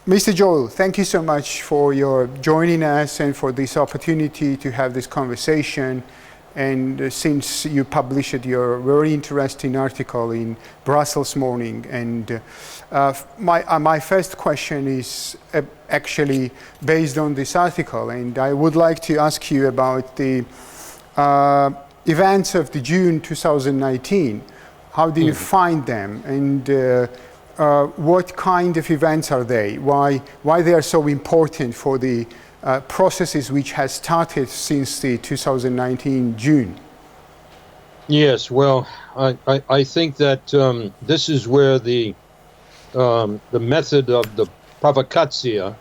Mr. Joyal, thank you so much for your joining us and for this opportunity to have this conversation. And since you published your very interesting article in Brussels Morning, and my first question is actually based on this article, and I would like to ask you about the events of the June 2019. How do you find them, and what kind of events are they? Why they are so important for the processes which has started since the 2019 June? Yes, well, I think that this is where the method of the provocatia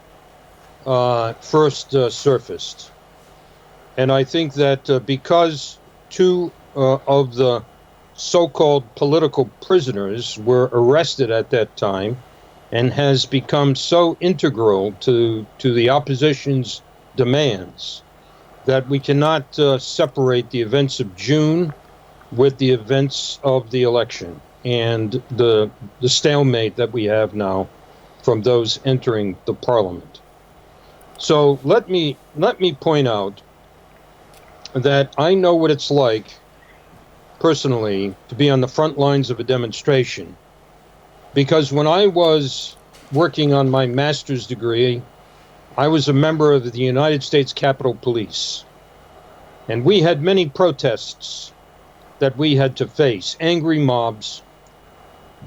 first surfaced. And I think that because two of the so-called political prisoners were arrested at that time, and has become so integral to the opposition's demands that we cannot separate the events of June with the events of the election and the stalemate that we have now from those entering the parliament. So let me point out that I know what it's like personally to be on the front lines of a demonstration. Because when I was working on my master's degree, I was a member of the United States Capitol Police. And we had many protests that we had to face, angry mobs,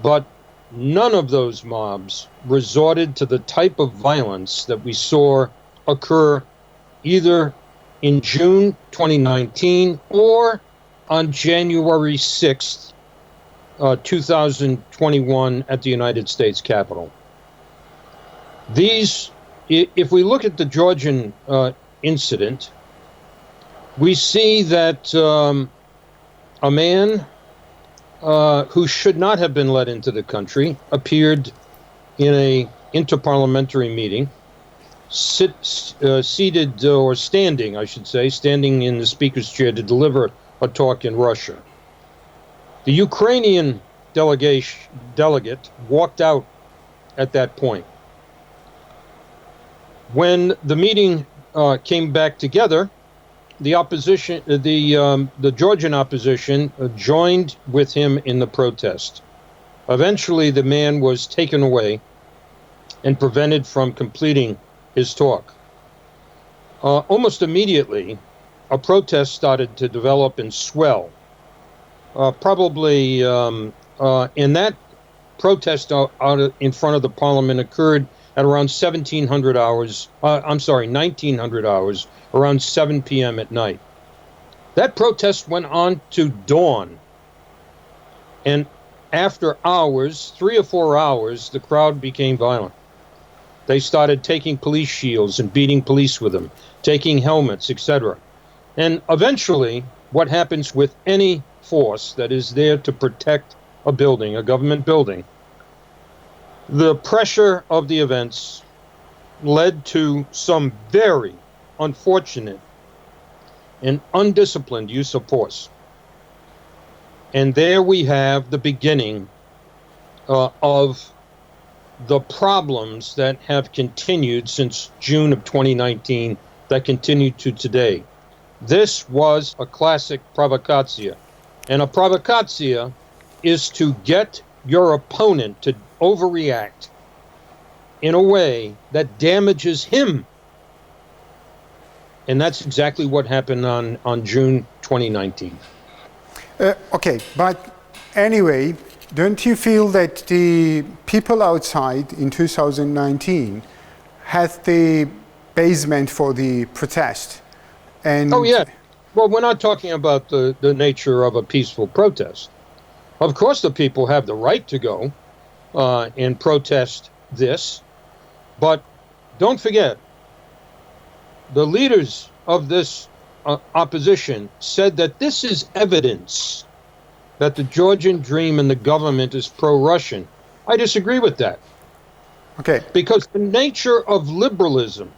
but none of those mobs resorted to the type of violence that we saw occur either in June 2019 or on January 6th, 2021 at the United States Capitol. These, if we look at the Georgian incident, we see that a man who should not have been let into the country appeared in a interparliamentary meeting, seated or standing, I should say, standing in the speaker's chair to deliver a talk in Russia. The Ukrainian delegate walked out at that point. When the meeting came back together, the opposition, the Georgian opposition, joined with him in the protest. Eventually, the man was taken away and prevented from completing his talk. Almost immediately, a protest started to develop and swell. Probably in that protest out in front of the parliament occurred at around 1900 hours, around 7 p.m. at night. That protest went on to dawn. And after hours, 3 or 4 hours, the crowd became violent. They started taking police shields and beating police with them, taking helmets, etc. And eventually, what happens with any force that is there to protect a building, a government building, the pressure of the events led to some very unfortunate and undisciplined use of force. And there we have the beginning of the problems that have continued since June of 2019, that continue to today. This was a classic provocatia. And a provocatia is to get your opponent to overreact in a way that damages him. And that's exactly what happened on June 2019. Okay, but anyway, don't you feel that the people outside in 2019 had the basement for the protest? And oh, yeah. Well, we're not talking about the nature of a peaceful protest. Of course, the people have the right to go and protest this. But don't forget, the leaders of this opposition said that this is evidence that the Georgian dream and the government is pro-Russian. I disagree with that. Okay. Because the nature of liberalism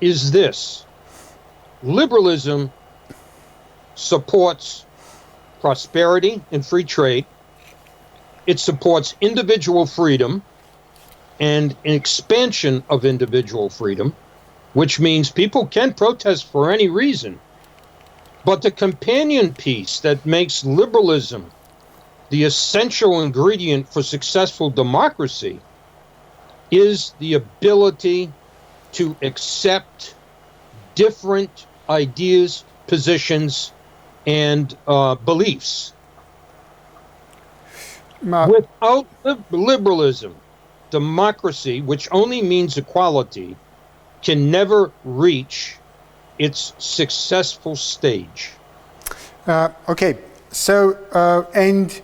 is this. Liberalism supports prosperity and free trade. It supports individual freedom and an expansion of individual freedom, which means people can protest for any reason. But the companion piece that makes liberalism the essential ingredient for successful democracy is the ability to accept different ideas, positions, and beliefs. Without liberalism, democracy, which only means equality, can never reach its successful stage. Okay, so and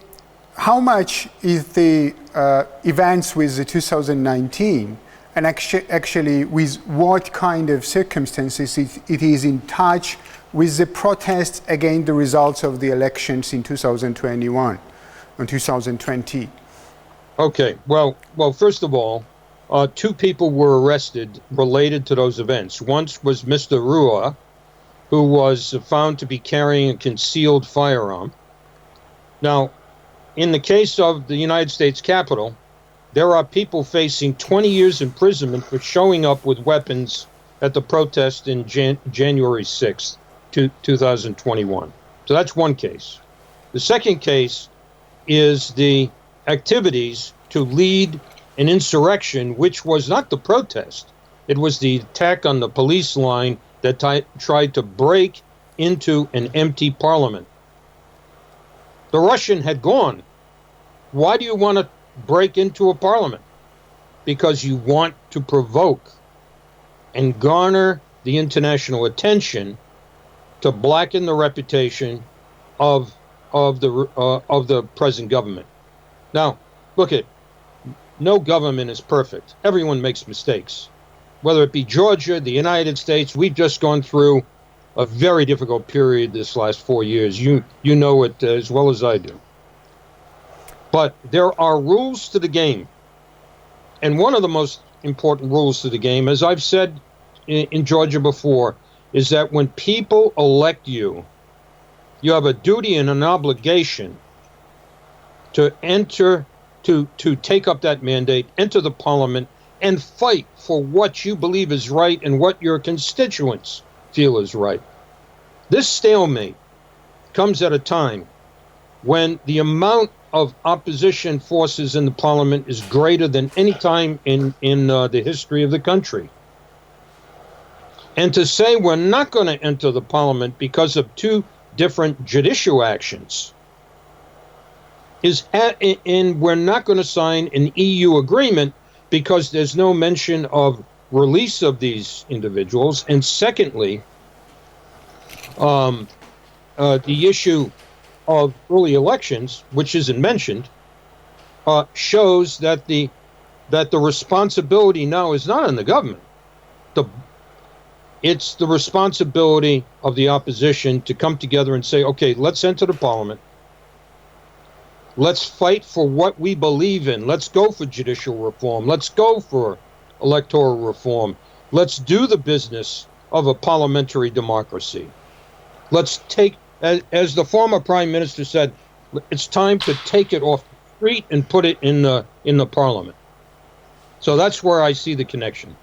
how much is the events with the 2019 and actually with what kind of circumstances it is in touch with the protests against the results of the elections in 2021 and 2020? Okay, well, first of all, two people were arrested related to those events. One was Mr. Rua, who was found to be carrying a concealed firearm. Now, in the case of the United States Capitol, there are people facing 20 years imprisonment for showing up with weapons at the protest in January 6th, 2021. So that's one case. The second case is the activities to lead an insurrection, which was not the protest. It was the attack on the police line that tried to break into an empty parliament. The Russian had gone. Why do you want to break into a parliament? Because you want to provoke and garner the international attention to blacken the reputation of the present government. Now, look at, no government is perfect. Everyone makes mistakes. Whether it be Georgia, the United States, we've just gone through a very difficult period this last 4 years. You know it as well as I do. But there are rules to the game. And one of the most important rules to the game, as I've said in Georgia before, is that when people elect you, you have a duty and an obligation to take up that mandate, enter the parliament, and fight for what you believe is right and what your constituents feel is right. This stalemate comes at a time when the amount of opposition forces in the parliament is greater than any time in the history of the country. And to say we're not going to enter the parliament because of two different judicial actions and we're not going to sign an EU agreement because there's no mention of release of these individuals. And secondly, the issue of early elections, which isn't mentioned, shows that the responsibility now is not on the government. It's the responsibility of the opposition to come together and say, okay, let's enter the parliament. Let's fight for what we believe in. Let's go for judicial reform. Let's go for electoral reform. Let's do the business of a parliamentary democracy. Let's take, as the former prime minister said, it's time to take it off the street and put it in the parliament. So that's where I see the connection.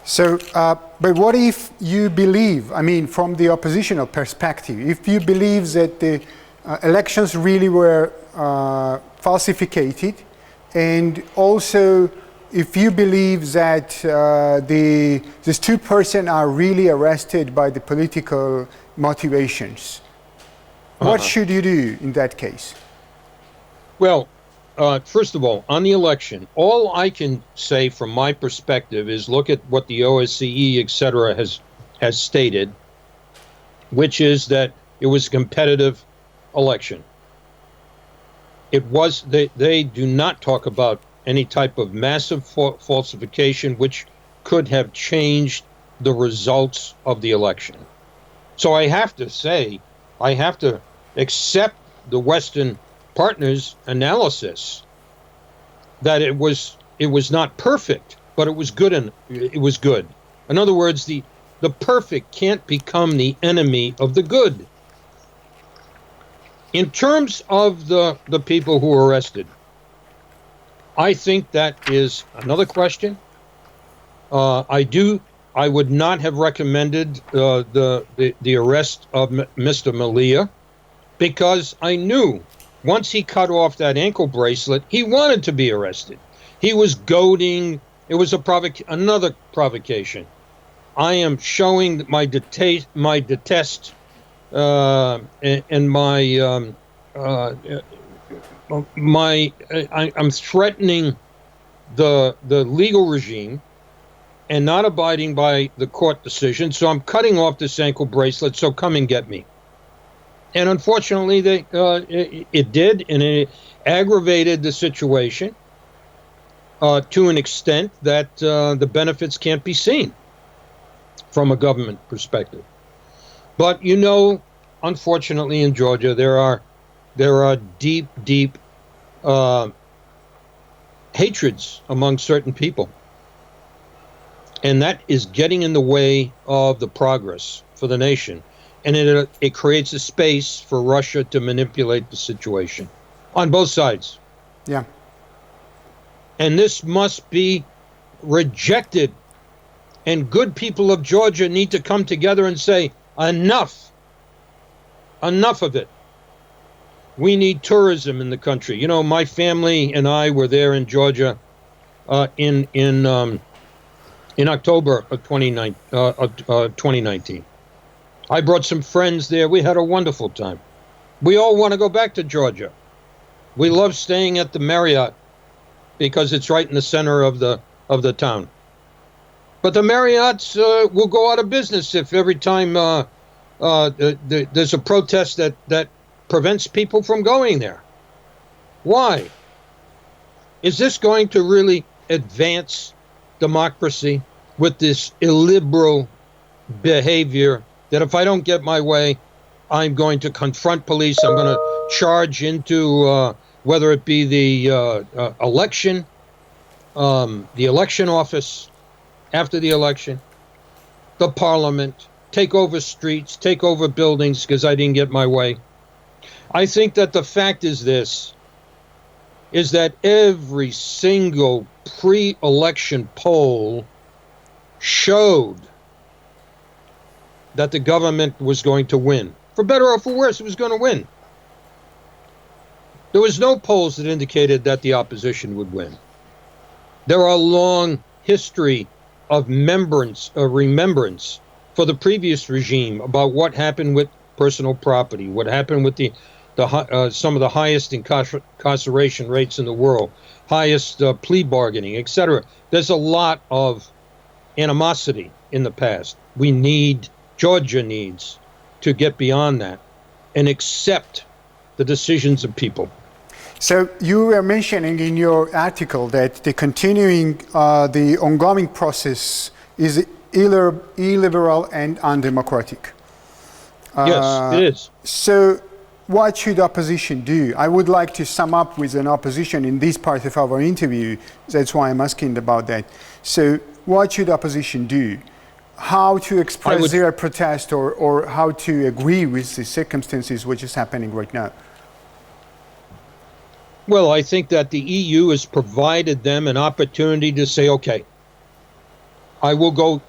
So, but what if you believe, I mean, from the oppositional perspective, if you believe that the elections really were falsified, and also if you believe that these two persons are really arrested by the political motivations, what should you do in that case? Well, first of all, on the election, all I can say from my perspective is look at what the OSCE, et cetera, has stated, which is that it was a competitive election. It was, they do not talk about any type of massive falsification which could have changed the results of the election. So I have to say, I have to accept the Western partners' analysis that it was not perfect, but it was good, and it was good. In other words, the perfect can't become the enemy of the good. In terms of the people who were arrested, I think that is another question. I would not have recommended the arrest of Mr. Malia, because I knew once he cut off that ankle bracelet, he wanted to be arrested. He was goading. It was another provocation. I am showing my detest and I'm threatening the legal regime and not abiding by the court decision. So I'm cutting off this ankle bracelet. So come and get me. And unfortunately, it did, and it aggravated the situation to an extent that the benefits can't be seen from a government perspective. But unfortunately, in Georgia, there are deep hatreds among certain people, and that is getting in the way of the progress for the nation. And it creates a space for Russia to manipulate the situation on both sides. Yeah. And this must be rejected. And good people of Georgia need to come together and say, enough. Enough of it. We need tourism in the country. My family and I were there in Georgia in October of 2019. I brought some friends there. We had a wonderful time. We all want to go back to Georgia. We love staying at the Marriott because it's right in the center of the town. But the Marriotts will go out of business if every time there's a protest that prevents people from going there. Why? Is this going to really advance democracy with this illiberal behavior that if I don't get my way, I'm going to confront police, I'm going to charge into whether it be the election office after the election, the parliament, take over streets, take over buildings because I didn't get my way. I think that the fact is that every single pre-election poll showed that the government was going to win. For better or for worse, it was going to win. There was no polls that indicated that the opposition would win. There are a long history of remembrance for the previous regime about what happened with personal property, what happened with some of the highest incarceration rates in the world, highest plea bargaining, etc. There's a lot of animosity in the past. Georgia needs to get beyond that and accept the decisions of people. So you were mentioning in your article that the ongoing process is illiberal and undemocratic. Yes, it is. So what should opposition do? I would like to sum up with an opposition in this part of our interview. That's why I'm asking about that. So what should opposition do? How to express their protest or how to agree with the circumstances which is happening right now? Well, I think that the EU has provided them an opportunity to say, okay, I will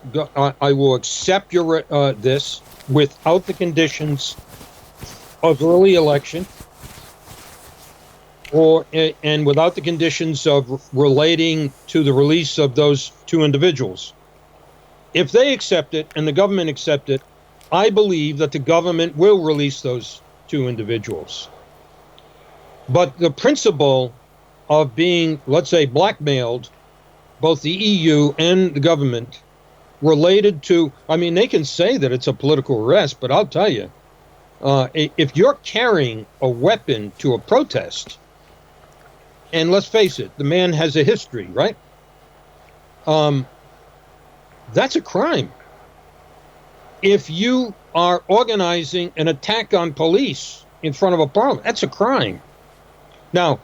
accept your this without the conditions of early election and without the conditions of relating to the release of those two individuals. If they accept it and the government accept it, I believe that the government will release those two individuals. But the principle of being, let's say, blackmailed, both the EU and the government, related to, they can say that it's a political arrest, but I'll tell you, if you're carrying a weapon to a protest, and let's face it, the man has a history, right? That's a crime. If you are organizing an attack on police in front of a parliament, that's a crime. Now,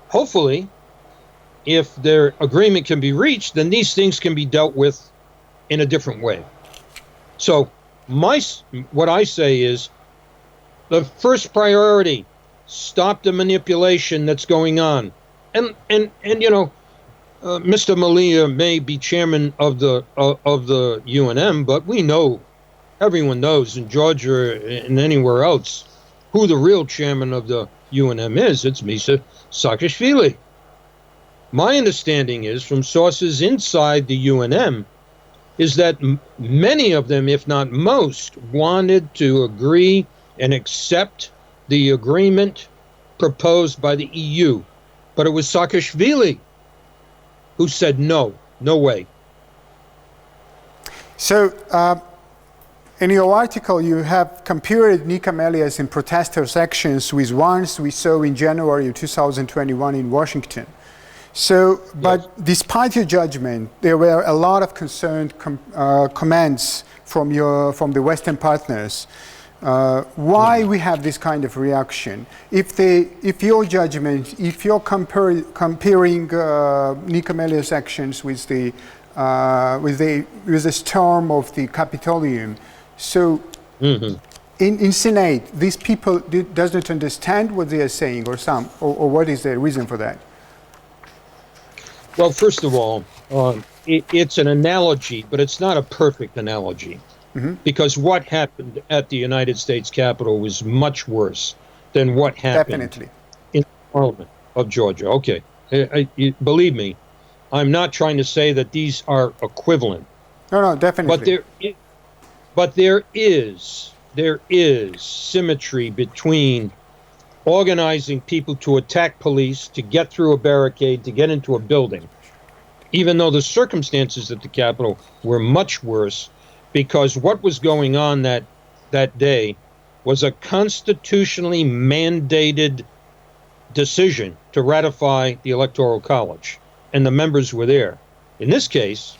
hopefully, if their agreement can be reached, then these things can be dealt with in a different way. So what I say is the first priority, stop the manipulation that's going on. and you know, Mr. Malia may be chairman of the UNM, but we know, everyone knows in Georgia and anywhere else, who the real chairman of the UNM is. It's Misa Saakashvili. My understanding is, from sources inside the UNM, is that many of them, if not most, wanted to agree and accept the agreement proposed by the EU. But it was Saakashvili who said no, no way. So, in your article, you have compared Nika Melias and protesters' actions with ones we saw in January of 2021 in Washington. So, but yes, despite your judgment, there were a lot of concerned comments from the Western partners. Why we have this kind of reaction? If your judgment, if you're comparing Nika Melias' actions with the storm of the Capitolium, so in Senate, these people doesn't understand what they are saying, or what is the reason for that? Well, first of all, it's an analogy, but it's not a perfect analogy. Because what happened at the United States Capitol was much worse than what happened in the Parliament of Georgia. Okay, believe me, I'm not trying to say that these are equivalent. No, definitely. But there is symmetry between organizing people to attack police, to get through a barricade, to get into a building, even though the circumstances at the Capitol were much worse. Because what was going on that day was a constitutionally mandated decision to ratify the Electoral College, and the members were there. In this case,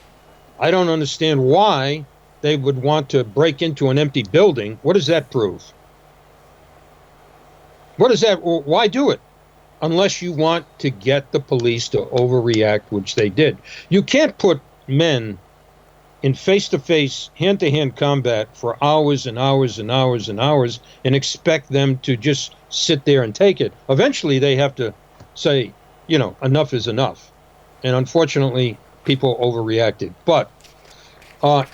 I don't understand why they would want to break into an empty building. What does that prove? What is that? Why do it? Unless you want to get the police to overreact, which they did. You can't put men in face-to-face, hand-to-hand combat for hours and hours and hours and hours and expect them to just sit there and take it. Eventually, they have to say, you know, enough is enough. And unfortunately, people overreacted. But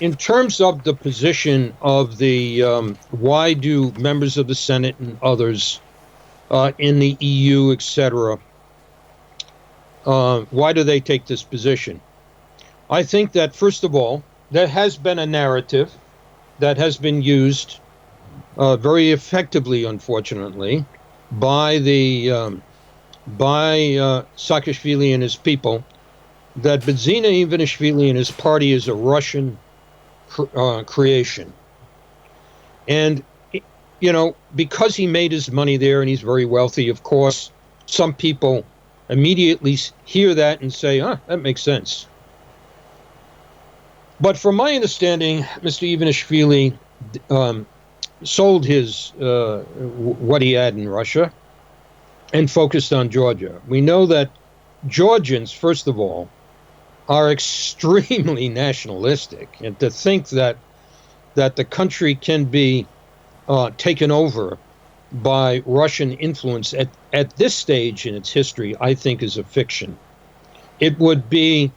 in terms of the position of the why do members of the Senate and others in the EU, etc., why do they take this position? I think that, first of all, there has been a narrative that has been used very effectively, unfortunately, by Saakashvili and his people, that Bidzina Ivanishvili and his party is a Russian creation. And, you know, because he made his money there and he's very wealthy, of course, some people immediately hear that and say, that makes sense. But from my understanding, Mr. Ivanishvili sold his what he had in Russia and focused on Georgia. We know that Georgians, first of all, are extremely nationalistic, and to think that the country can be taken over by Russian influence at this stage in its history, I think, is a fiction. It would be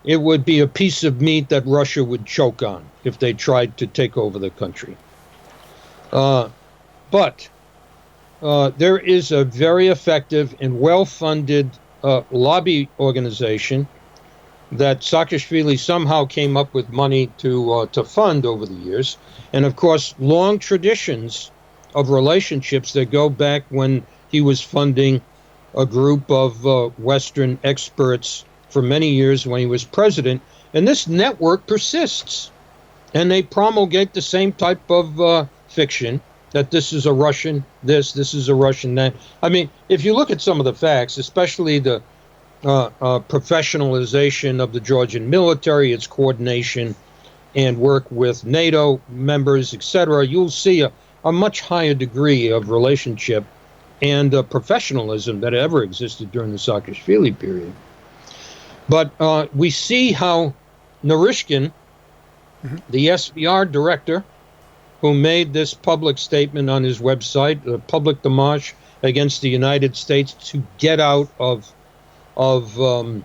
a piece of meat that Russia would choke on if they tried to take over the country. But there is a very effective and well-funded lobby organization that Saakashvili somehow came up with money to fund over the years. And of course, long traditions of relationships that go back when he was funding a group of Western experts for many years when he was president, and this network persists. And they promulgate the same type of fiction, that this is a Russian this is a Russian that. I mean, if you look at some of the facts, especially the professionalization of the Georgian military, its coordination and work with NATO members, etc., you'll see a much higher degree of relationship and professionalism that ever existed during the Saakashvili period. But we see how Narishkin, the SVR director, who made this public statement on his website, a public démarche against the United States to get out of of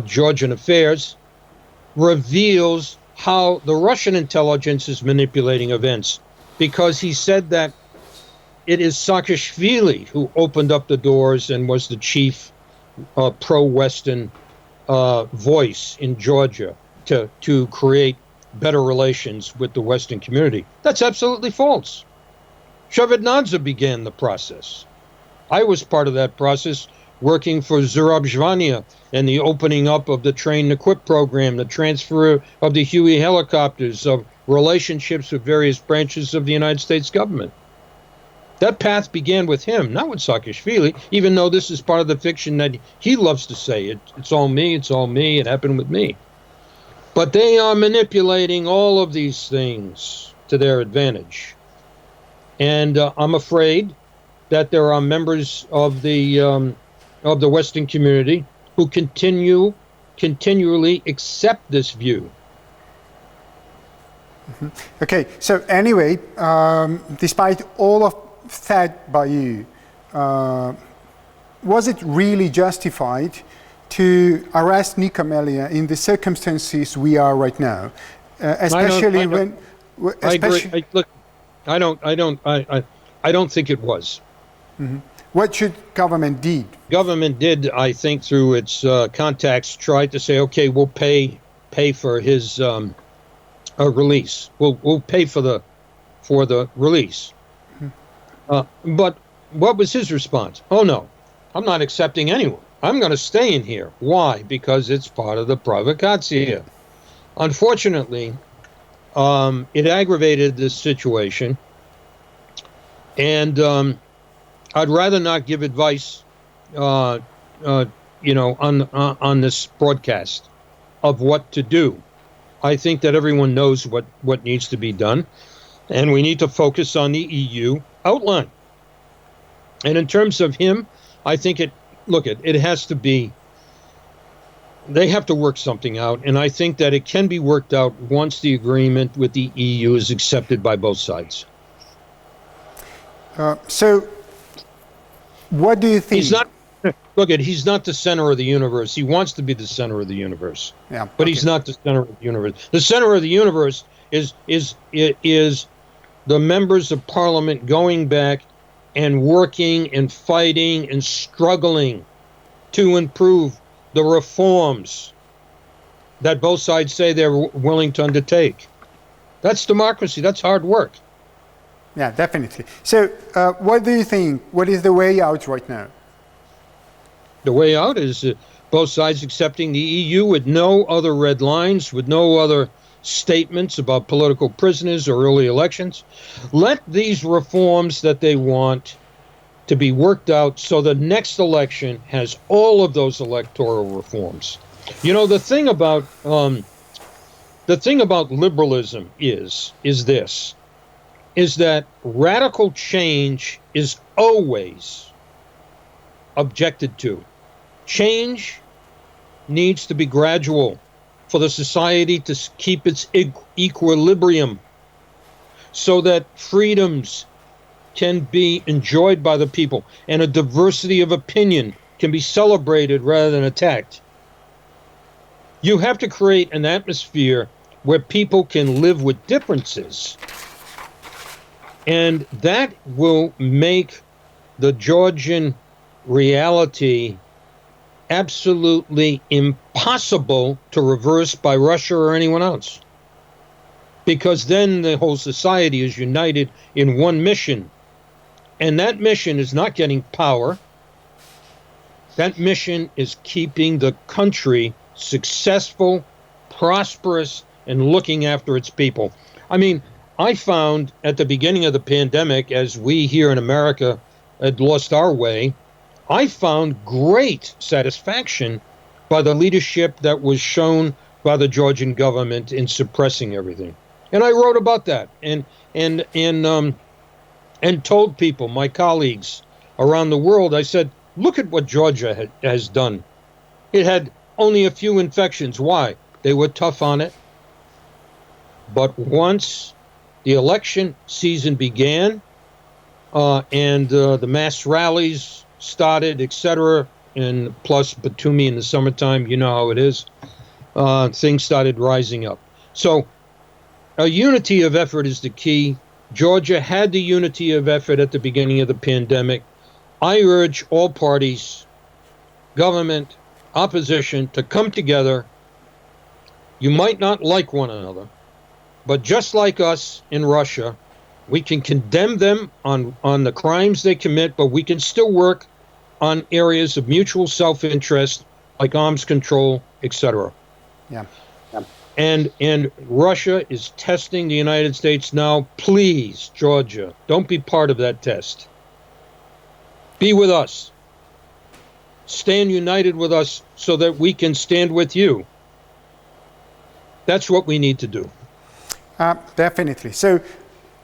Georgian affairs reveals how the Russian intelligence is manipulating events, because he said that it is Saakashvili who opened up the doors and was the chief pro-Western voice in Georgia to create better relations with the Western community. That's absolutely false. Shevardnadze began the process. I was part of that process, working for Zurab Zhvania and the opening up of the Train and Equip program, the transfer of the Huey helicopters, of relationships with various branches of the United States government. That path began with him, not with Saakashvili, even though this is part of the fiction that he loves to say. It's all me, it happened with me. But they are manipulating all of these things to their advantage. And I'm afraid that there are members of the Western community who continually accept this view. Mm-hmm. Okay, so anyway, despite all of that by you, was it really justified to arrest Nika Melia in the circumstances we are right now, especially when? I agree. Look, I don't think it was. Mm-hmm. What should government did? Government did, I think, through its contacts, tried to say, okay, we'll pay for his release. We'll pay for the release. Mm-hmm. But what was his response? Oh no, I'm not accepting anyone. I'm going to stay in here. Why? Because it's part of the provocatia. Unfortunately, it aggravated this situation, and I'd rather not give advice, on this broadcast of what to do. I think that everyone knows what needs to be done, and we need to focus on the EU outline. And in terms of him, I think it has to be, they have to work something out, and I think that it can be worked out once the agreement with the EU is accepted by both sides. So, what do you think? He's not the center of the universe. He wants to be the center of the universe. Yeah, but he's not the center of the universe. The center of the universe is the members of parliament going back and working and fighting and struggling to improve the reforms that both sides say they're willing to undertake. That's democracy. That's hard work. Yeah, definitely. So, what do you think? What is the way out right now? The way out is both sides accepting the EU with no other red lines, with no other statements about political prisoners or early elections. Let these reforms that they want to be worked out so the next election has all of those electoral reforms. You know, the thing about liberalism is that radical change is always objected to. Change needs to be gradual for the society to keep its equilibrium so that freedoms can be enjoyed by the people and a diversity of opinion can be celebrated rather than attacked. You have to create an atmosphere where people can live with differences, and that will make the Georgian reality absolutely impossible to reverse by Russia or anyone else. Because then the whole society is united in one mission. And that mission is not getting power. That mission is keeping the country successful, prosperous, and looking after its people. I mean, I found at the beginning of the pandemic, as we here in America had lost our way, I found great satisfaction by the leadership that was shown by the Georgian government in suppressing everything. And I wrote about that and told people, my colleagues around the world, I said, look at what Georgia has done. It had only a few infections. Why? They were tough on it. But once the election season began and the mass rallies started, etc., and plus Batumi in the summertime, you know how it is, things started rising up. So a unity of effort is the key. Georgia had the unity of effort at the beginning of the pandemic. I urge all parties, government, opposition, to come together. You might not like one another, but just like us in Russia, we can condemn them on the crimes they commit, but we can still work on areas of mutual self-interest like arms control, etc. Yeah. And Russia is testing the United States now. Please, Georgia, don't be part of that test. Be with us. Stand united with us so that we can stand with you. That's what we need to do. Definitely. So,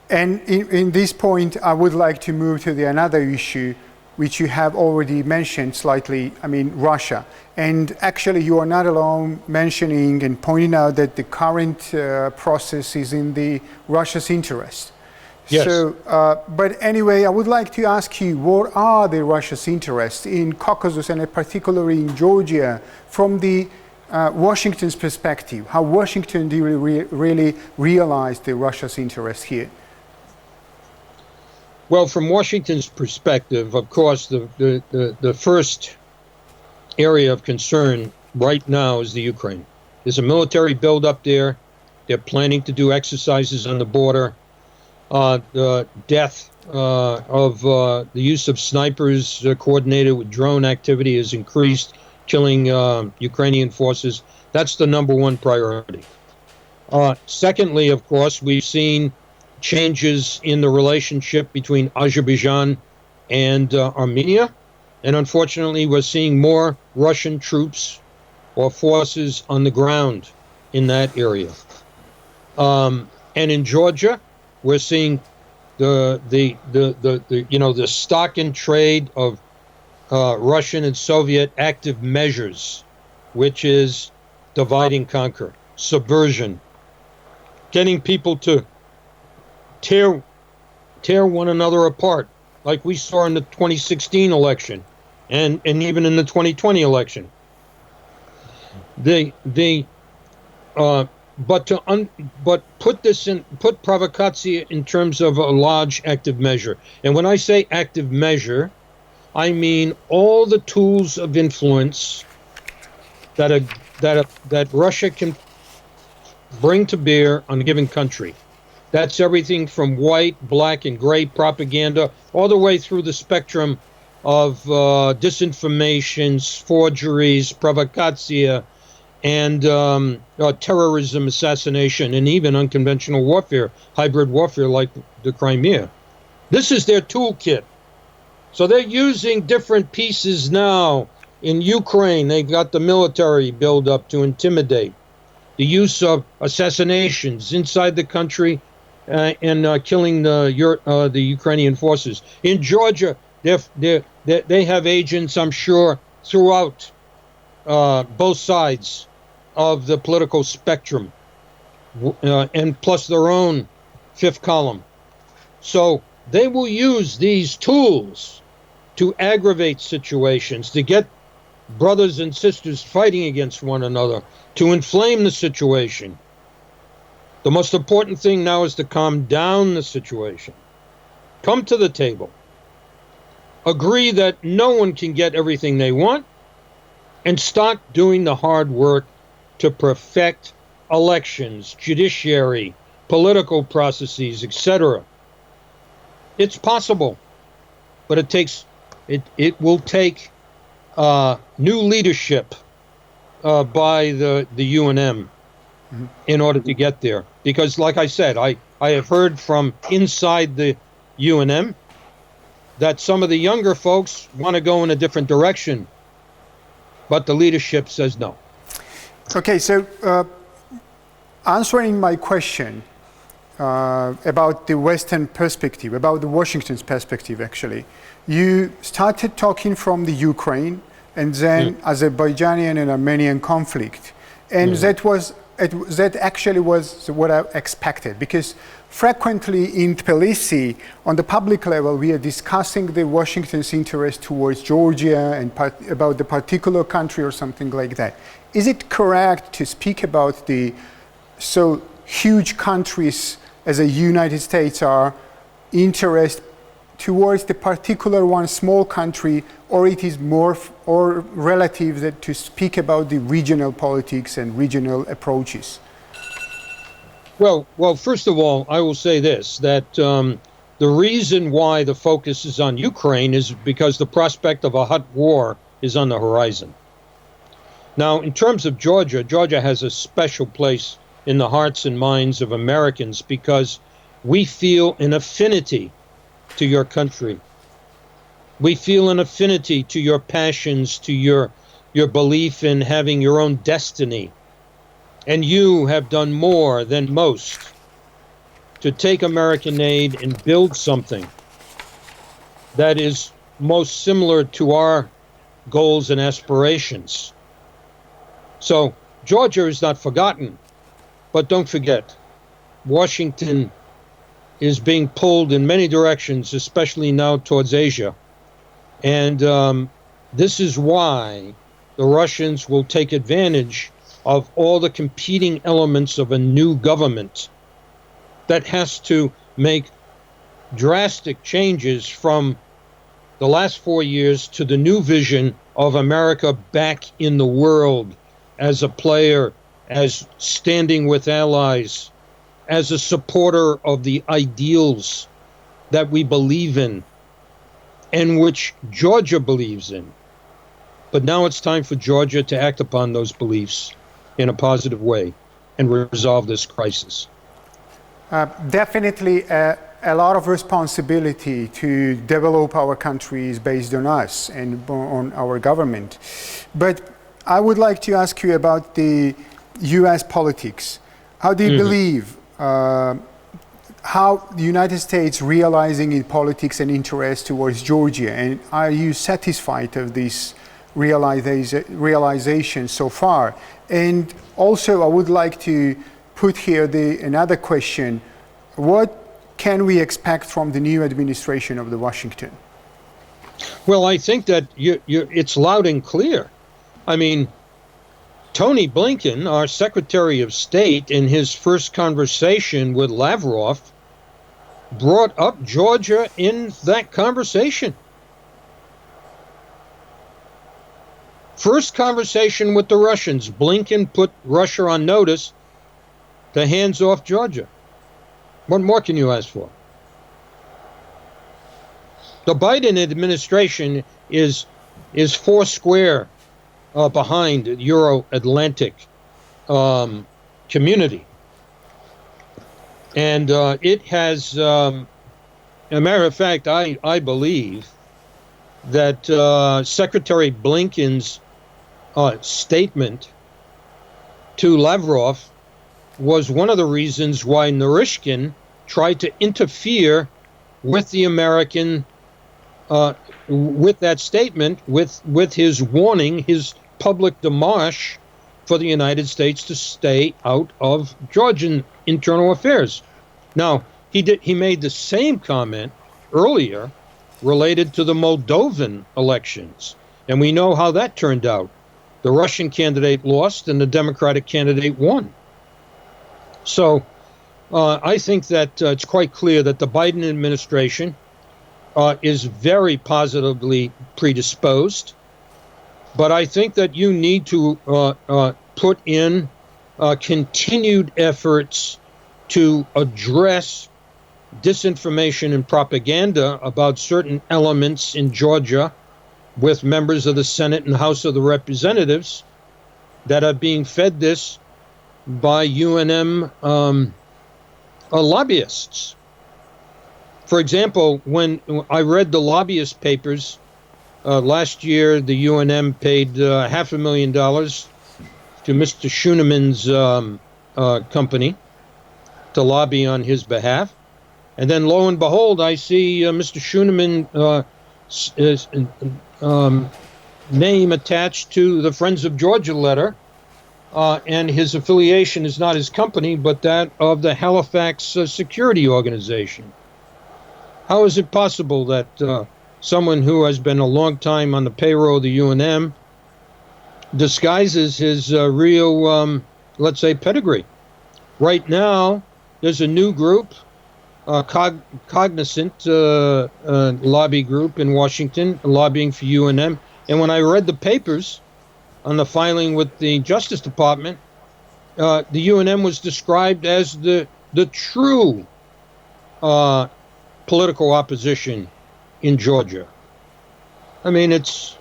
and in this point, I would like to move to another issue, which you have already mentioned slightly, I mean, Russia. And actually, you are not alone mentioning and pointing out that the current process is in the Russia's interest. Yes. So, but anyway, I would like to ask you, what are the Russia's interests in Caucasus and particularly in Georgia from the Washington's perspective? How Washington do really realize the Russia's interest here? Well, from Washington's perspective, of course, the first area of concern right now is the Ukraine. There's a military buildup there. They're planning to do exercises on the border. The death of the use of snipers coordinated with drone activity has increased, killing Ukrainian forces. That's the number one priority. Secondly, of course, we've seen changes in the relationship between Azerbaijan and Armenia. And unfortunately, we're seeing more Russian troops or forces on the ground in that area. And in Georgia, we're seeing the stock in trade of Russian and Soviet active measures, which is divide and conquer, subversion, getting people to tear one another apart, like we saw in the 2016 election and even in the 2020 election. But put provocatia in terms of a large active measure. And when I say active measure, I mean all the tools of influence that Russia can bring to bear on a given country. That's everything from white, black, and gray propaganda, all the way through the spectrum of disinformation, forgeries, provocatia, and terrorism, assassination, and even unconventional warfare, hybrid warfare like the Crimea. This is their toolkit. So they're using different pieces now. In Ukraine, they've got the military buildup to intimidate, the use of assassinations inside the country and killing the Ukrainian forces. In Georgia, they have agents, I'm sure, throughout both sides of the political spectrum, and plus their own fifth column. So they will use these tools to aggravate situations, to get brothers and sisters fighting against one another, to inflame the situation. The most important thing now is to calm down the situation. Come to the table. Agree that no one can get everything they want, and start doing the hard work to perfect elections, judiciary, political processes, etc. It's possible, but it will take new leadership by the UNM in order to get there. Because, like I said, I have heard from inside the UNM that some of the younger folks want to go in a different direction, but the leadership says no. Okay, so answering my question about the Western perspective, about the Washington's perspective, actually, you started talking from the Ukraine and then Azerbaijani and Armenian conflict, and that was that actually was what I expected, because frequently in Tbilisi, on the public level, we are discussing the Washington's interest towards Georgia and about the particular country or something like that. Is it correct to speak about the so huge countries as the United States are interest towards the particular one small country, or it is more or relative that to speak about the regional politics and regional approaches? Well, first of all, I will say this, that the reason why the focus is on Ukraine is because the prospect of a hot war is on the horizon. Now, in terms of Georgia, Georgia has a special place in the hearts and minds of Americans because we feel an affinity to your country. We feel an affinity to your passions, to your belief in having your own destiny. And you have done more than most to take American aid and build something that is most similar to our goals and aspirations. So Georgia is not forgotten, but don't forget, Washington is being pulled in many directions, especially now towards Asia. And this is why the Russians will take advantage of all the competing elements of a new government that has to make drastic changes from the last 4 years to the new vision of America back in the world as a player, as standing with allies, as a supporter of the ideals that we believe in and which Georgia believes in. But now it's time for Georgia to act upon those beliefs in a positive way and resolve this crisis. Definitely a lot of responsibility to develop our country is based on us and on our government. But I would like to ask you about the US politics. How do you believe how the United States realizing in politics and interest towards Georgia, and are you satisfied of this realization so far? And also I would like to put here another question. What can we expect from the new administration of the Washington? Well, I think that it's loud and clear. I mean, Tony Blinken, our Secretary of State, in his first conversation with Lavrov, brought up Georgia in that conversation. First conversation with the Russians, Blinken put Russia on notice to hands off Georgia. What more can you ask for? The Biden administration is four square behind the Euro-Atlantic community. And it has, as a matter of fact, I believe that Secretary Blinken's statement to Lavrov was one of the reasons why Narishkin tried to interfere with the American, with that statement, with his warning, his public démarche for the United States to stay out of Georgian internal affairs. Now, he made the same comment earlier related to the Moldovan elections, and we know how that turned out. The Russian candidate lost and the Democratic candidate won. So I think that it's quite clear that the Biden administration is very positively predisposed, but I think that you need to put in continued efforts to address disinformation and propaganda about certain elements in Georgia with members of the Senate and House of the Representatives that are being fed this by UNM lobbyists. For example, when I read the lobbyist papers last year, the UNM paid $500,000 to Mr. Schooneman's company to lobby on his behalf. And then lo and behold, I see Mr. Schooneman name attached to the Friends of Georgia letter and his affiliation is not his company, but that of the Halifax Security Organization. How is it possible that someone who has been a long time on the payroll of the UNM disguises his real, let's say, pedigree? Right now, there's a new group, Cognizant lobby group in Washington, lobbying for UNM. And when I read the papers on the filing with the Justice Department, the UNM was described as the true political opposition in Georgia. I mean, it's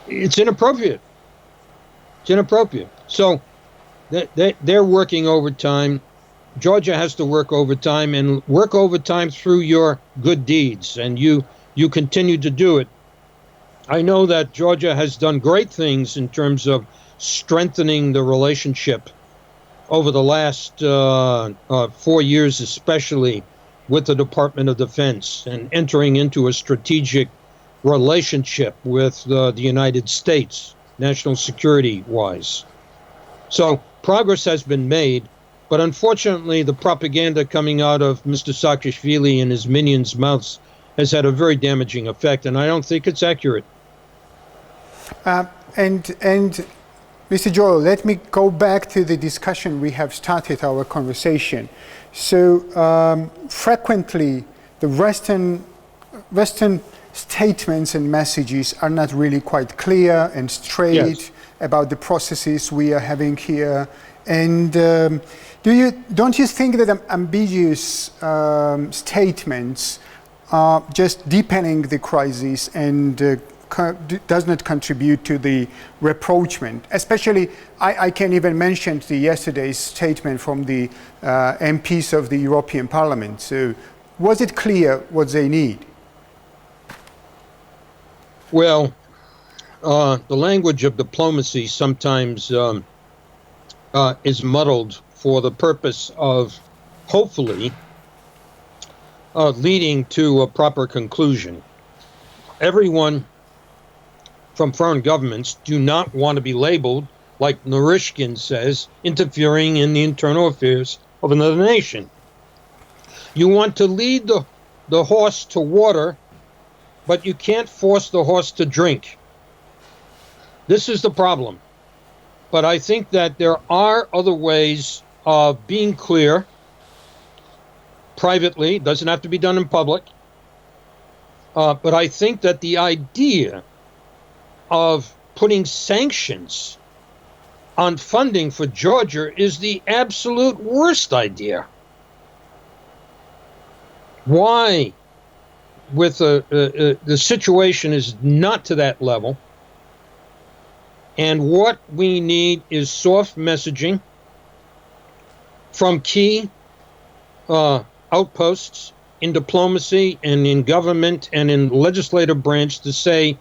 inappropriate. It's inappropriate. So they're working overtime. Georgia has to work overtime, and work overtime through your good deeds, and you continue to do it. I know that Georgia has done great things in terms of strengthening the relationship over the last 4 years, especially with the Department of Defense, and entering into a strategic relationship with the United States, national security-wise. So progress has been made, but unfortunately the propaganda coming out of Mr. Saakashvili and his minions' mouths has had a very damaging effect, and I don't think it's accurate. And Mr. Joyal, let me go back to the discussion we have started our conversation. So frequently the Western statements and messages are not really quite clear and straight. Yes. About the processes we are having here. And don't you think that ambiguous statements are just deepening the crisis and does not contribute to the rapprochement? Especially, I can even mention yesterday's statement from the MPs of the European Parliament. So was it clear what they need? Well, the language of diplomacy sometimes is muddled for the purpose of hopefully leading to a proper conclusion. Everyone from foreign governments do not want to be labeled, like Narishkin says, interfering in the internal affairs of another nation. You want to lead the horse to water, but you can't force the horse to drink. This is the problem. But I think that there are other ways of being clear privately. It doesn't have to be done in public. But I think that the idea of putting sanctions on funding for Georgia is the absolute worst idea. Why, with the situation is not to that level, and what we need is soft messaging from key outposts in diplomacy and in government and in legislative branch to say,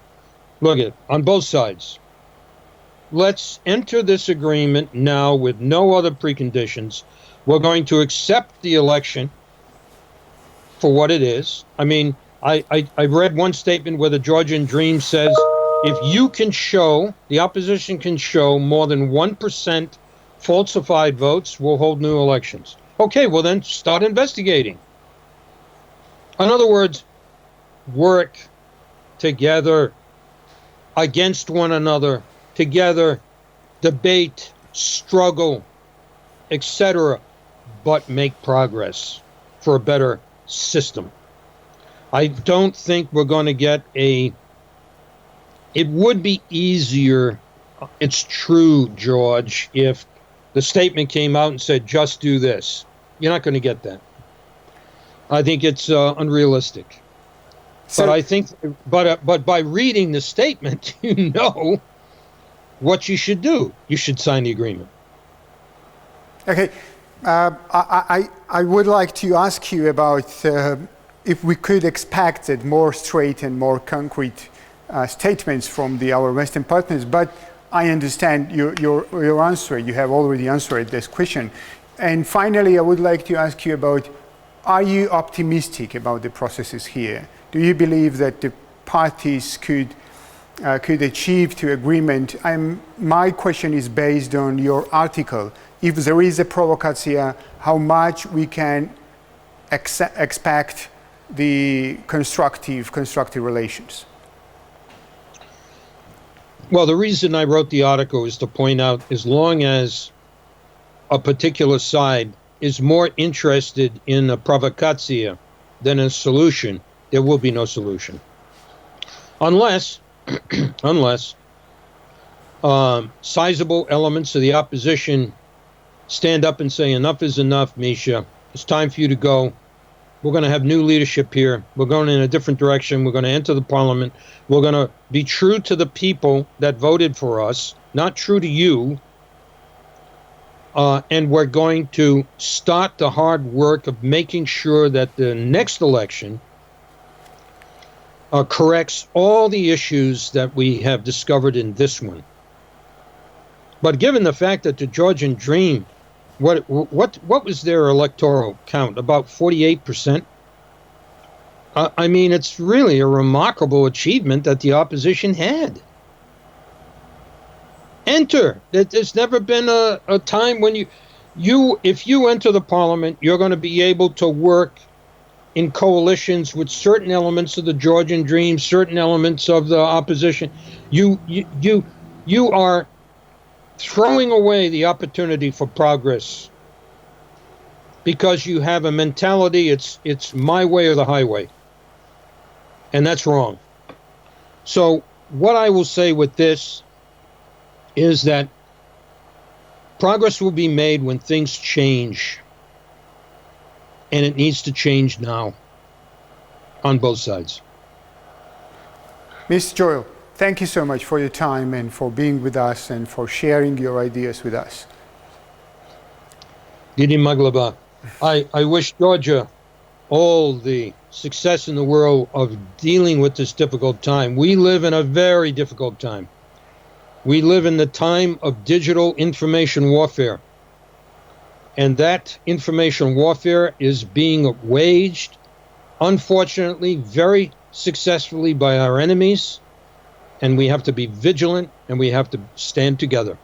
look at on both sides, let's enter this agreement now with no other preconditions. We're going to accept the election for what it is. I mean, I read one statement where the Georgian Dream says, if you can show, the opposition can show more than 1% falsified votes, we'll hold new elections. Okay, well then start investigating. In other words, work together against one another, together, debate, struggle, etc., but make progress for a better system. I don't think we're going to get it would be easier, it's true, George, if the statement came out and said, just do this. You're not going to get that. I think it's unrealistic. So, but I think, but by reading the statement, you know what you should do. You should sign the agreement. Okay. I would like to ask you about if we could expect more straight and more concrete statements from our Western partners, but I understand your answer. You have already answered this question. And finally, I would like to ask you about, are you optimistic about the processes here? Do you believe that the parties could could achieve to agreement. My question is based on your article. If there is a provocatia, how much we can expect the constructive relations? Well, the reason I wrote the article is to point out, as long as a particular side is more interested in a provocatia than a solution, there will be no solution. Unless sizable elements of the opposition stand up and say, enough is enough, Misha. It's time for you to go. We're going to have new leadership here. We're going in a different direction. We're going to enter the parliament. We're going to be true to the people that voted for us, not true to you. And we're going to start the hard work of making sure that the next election corrects all the issues that we have discovered in this one. But given the fact that the Georgian Dream, what was their electoral count? About 48%. I mean, it's really a remarkable achievement that the opposition had. Enter. There's never been a time when if you enter the parliament, you're going to be able to work in coalitions with certain elements of the Georgian Dream, certain elements of the opposition. You are throwing away the opportunity for progress because you have a mentality, it's my way or the highway. And that's wrong. So what I will say with this is that progress will be made when things change. And it needs to change now on both sides. Ms. Joyal, thank you so much for your time and for being with us and for sharing your ideas with us. Didi Maglaba, I wish Georgia all the success in the world of dealing with this difficult time. We live in a very difficult time. We live in the time of digital information warfare. And that information warfare is being waged, unfortunately, very successfully by our enemies. And we have to be vigilant and we have to stand together.